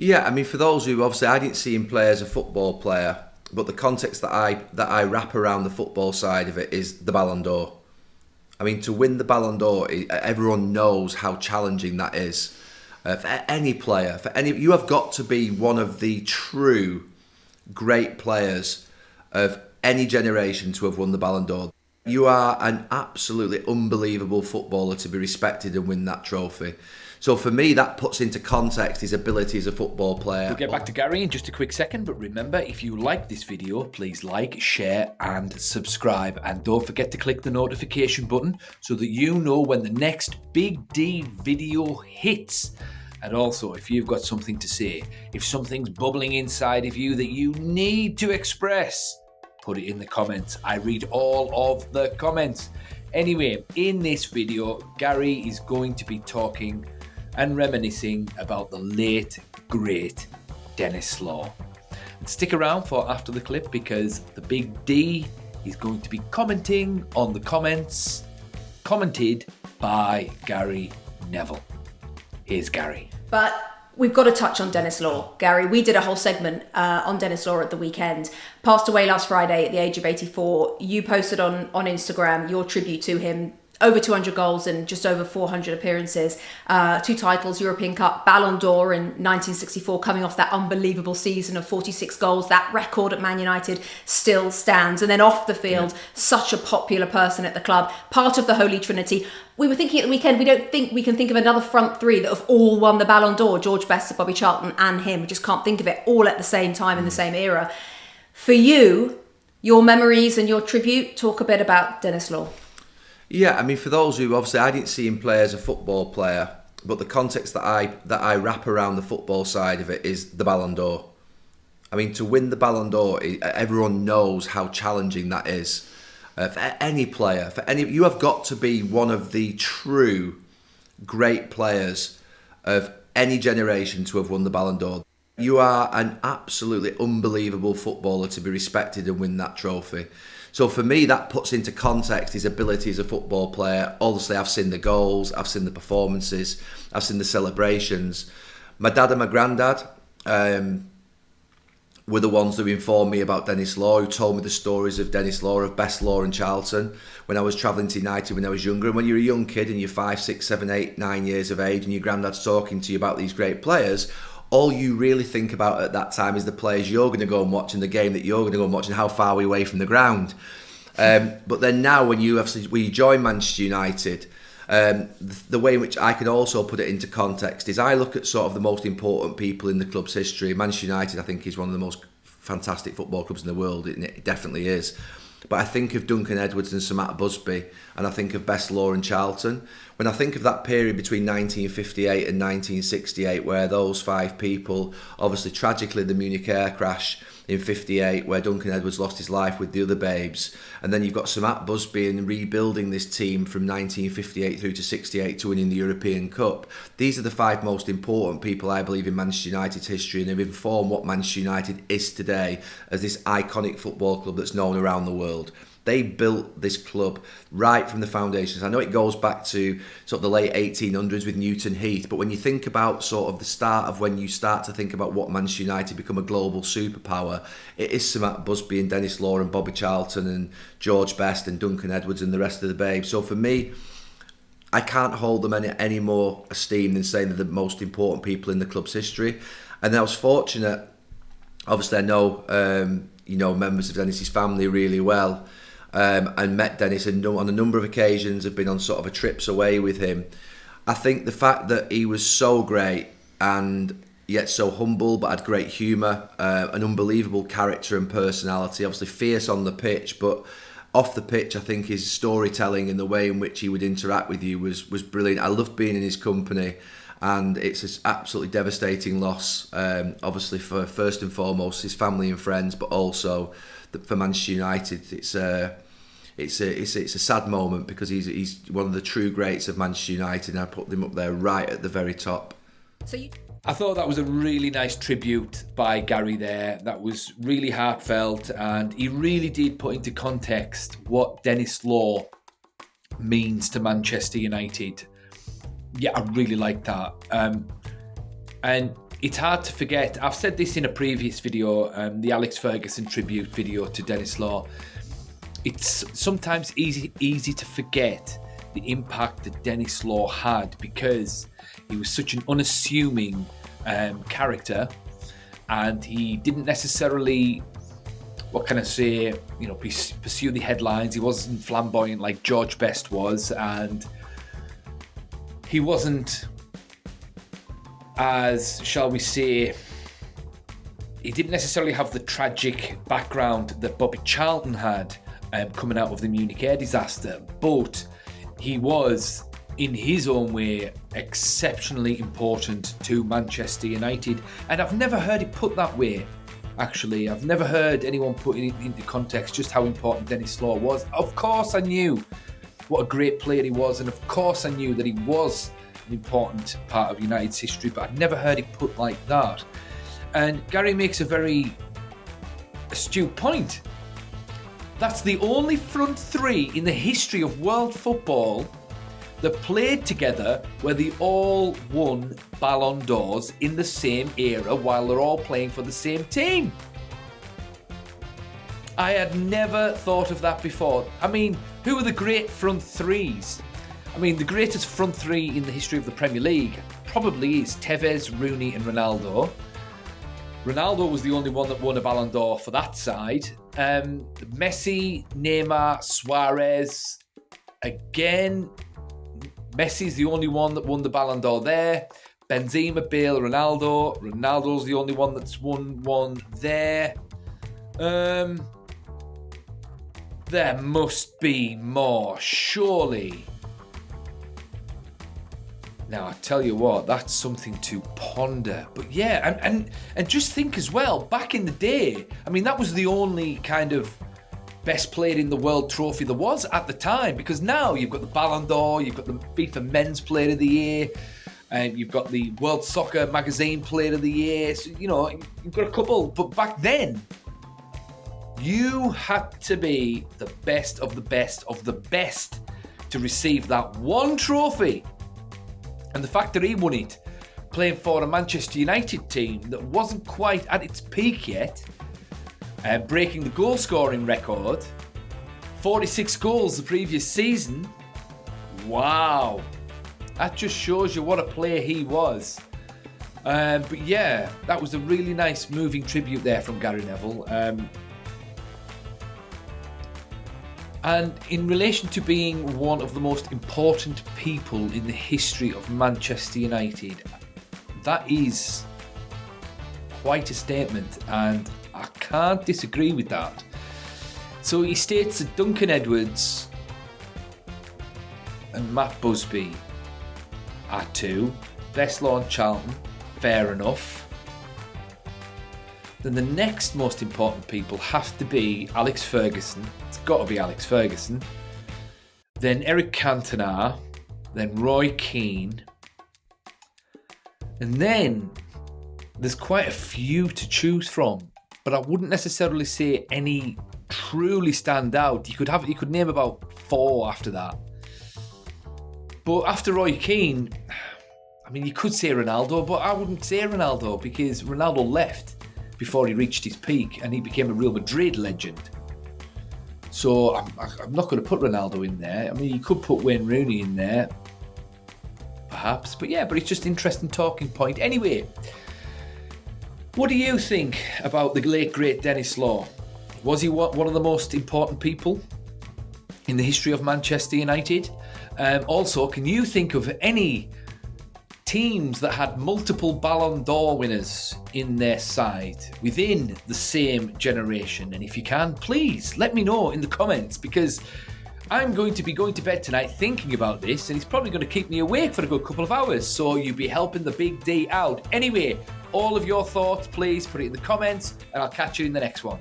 Yeah, I mean, for those who obviously I didn't see him play as a football player, but the context that I wrap around the football side of it is the Ballon d'Or. I mean, to win the Ballon d'Or, everyone knows how challenging that is. For any player, you have got to be one of the true great players of any generation to have won the Ballon d'Or. You are an absolutely unbelievable footballer to be respected and win that trophy. So for me, that puts into context his ability as a football player. We'll get back to Gary in just a quick second, but remember, if you like this video, please like, share and subscribe. And don't forget to click the notification button so that you know when the next Big D video hits. And also, if you've got something to say, if something's bubbling inside of you that you need to express, put it in the comments. I read all of the comments. Anyway, in this video, Gary is going to be talking and reminiscing about the late, great Denis Law. And stick around for after the clip because the Big D is going to be commenting on the comments commented by Gary Neville. Here's Gary. But we've got to touch on Denis Law. Gary, we did a whole segment on Denis Law at the weekend. Passed away last Friday at the age of 84. You posted on Instagram your tribute to him. Over 200 goals and just over 400 appearances. 2 titles, European Cup, Ballon d'Or in 1964, coming off that unbelievable season of 46 goals. That record at Man United still stands. And then off the field, such a popular person at the club, part of the Holy Trinity. We were thinking at the weekend, we don't think we can think of another front three that have all won the Ballon d'Or. George Best, Bobby Charlton and him. We just can't think of it all at the same time in the same era. For you, your memories and your tribute, talk a bit about Denis Law. Yeah, I mean, for those who obviously I didn't see him play as a football player, but the context that I wrap around the football side of it is the Ballon d'Or. I mean, to win the Ballon d'Or, everyone knows how challenging that is. For any player, you have got to be one of the true great players of any generation to have won the Ballon d'Or. You are an absolutely unbelievable footballer to be respected and win that trophy. So for me, that puts into context his ability as a football player. Obviously, I've seen the goals, I've seen the performances, I've seen the celebrations. My dad and my granddad were the ones who informed me about Denis Law, who told me the stories of Denis Law, of Best Law and Charlton, when I was travelling to United when I was younger. And when you're a young kid and you're 5, 6, 7, 8, 9 years of age and your granddad's talking to you about these great players, all you really think about at that time is the players you're going to go and watch and the game that you're going to go and watch and how far we're away from the ground. But then now when you join Manchester United, the way in which I can also put it into context is I look at sort of the most important people in the club's history. Manchester United, I think, is one of the most fantastic football clubs in the world. It definitely is. But I think of Duncan Edwards and Sir Matt Busby, and I think of Best Law and Charlton. When I think of that period between 1958 and 1968, where those 5 people, obviously tragically the Munich air crash in 58, where Duncan Edwards lost his life with the other babes, and then you've got Sir Matt Busby and rebuilding this team from 1958 through to 68 to winning the European Cup. These are the 5 most important people, I believe, in Manchester United's history, and have informed what Manchester United is today as this iconic football club that's known around the world. They built this club right from the foundations. I know it goes back to sort of the late 1800s with Newton Heath, but when you think about sort of the start of when you start to think about what Manchester United become a global superpower, it is Sir Matt Busby and Denis Law and Bobby Charlton and George Best and Duncan Edwards and the rest of the babes. So for me, I can't hold them any more esteem than saying they're the most important people in the club's history. And I was fortunate, obviously I know members of Denis's family really well. And met Denis and on a number of occasions have been on sort of a trips away with him. I think the fact that he was so great and yet so humble but had great humour, an unbelievable character and personality, obviously fierce on the pitch, but off the pitch I think his storytelling and the way in which he would interact with you was brilliant. I loved being in his company, and it's an absolutely devastating loss, obviously for first and foremost his family and friends, but also for Manchester United. It's a sad moment because he's one of the true greats of Manchester United, and I put him up there right at the very top. I thought that was a really nice tribute by Gary there. That was really heartfelt, and he really did put into context what Denis Law means to Manchester United. Yeah, I really like that. And it's hard to forget. I've said this in a previous video, the Alex Ferguson tribute video to Denis Law. It's sometimes easy to forget the impact that Denis Law had, because he was such an unassuming character, and he didn't necessarily, what can I say, pursue the headlines. He wasn't flamboyant like George Best was, and he wasn't as, shall we say, he didn't necessarily have the tragic background that Bobby Charlton had coming out of the Munich air disaster, but he was, in his own way, exceptionally important to Manchester United, and I've never heard it put that way. Actually, I've never heard anyone put it into context just how important Denis Law was. Of course I knew what a great player he was, and of course I knew that he was an important part of United's history, but I'd never heard it put like that. And Gary makes a very astute point. That's the only front three in the history of world football that played together where they all won Ballon d'Ors in the same era while they're all playing for the same team. I had never thought of that before. I mean, who are the great front threes? I mean, the greatest front three in the history of the Premier League probably is Tevez, Rooney and Ronaldo. Ronaldo was the only one that won a Ballon d'Or for that side. Messi, Neymar, Suarez. Again, Messi's the only one that won the Ballon d'Or there. Benzema, Bale, Ronaldo. Ronaldo's the only one that's won one there. There must be more, surely. Now, I tell you what, that's something to ponder. But yeah, and just think as well, back in the day, I mean, that was the only kind of best player in the world trophy there was at the time, because now you've got the Ballon d'Or, you've got the FIFA Men's Player of the Year, and you've got the World Soccer Magazine Player of the Year. So, you've got a couple. But back then, you had to be the best of the best of the best to receive that one trophy. And the fact that he won it, playing for a Manchester United team that wasn't quite at its peak yet, breaking the goal-scoring record, 46 goals the previous season. Wow. That just shows you what a player he was. But yeah, that was a really nice moving tribute there from Gary Neville. And in relation to being one of the most important people in the history of Manchester United, that is quite a statement, and I can't disagree with that. So he states that Duncan Edwards and Matt Busby are two, Denis Law and Charlton, fair enough. Then the next most important people have to be Alex Ferguson. It's got to be Alex Ferguson. Then Eric Cantona. Then Roy Keane. And then there's quite a few to choose from, but I wouldn't necessarily say any truly stand out. You could name about 4 after that. But after Roy Keane, I mean, you could say Ronaldo, but I wouldn't say Ronaldo because Ronaldo left before he reached his peak and he became a Real Madrid legend. So I'm not going to put Ronaldo in there. I mean, you could put Wayne Rooney in there, perhaps. But it's just an interesting talking point. Anyway, what do you think about the late, great Denis Law? Was he one of the most important people in the history of Manchester United? Also, can you think of any teams that had multiple Ballon d'Or winners in their side within the same generation? And if you can, please let me know in the comments, because I'm going to be going to bed tonight thinking about this, and it's probably going to keep me awake for a good couple of hours, so you'll be helping the Big D out. Anyway, all of your thoughts, please put it in the comments, and I'll catch you in the next one.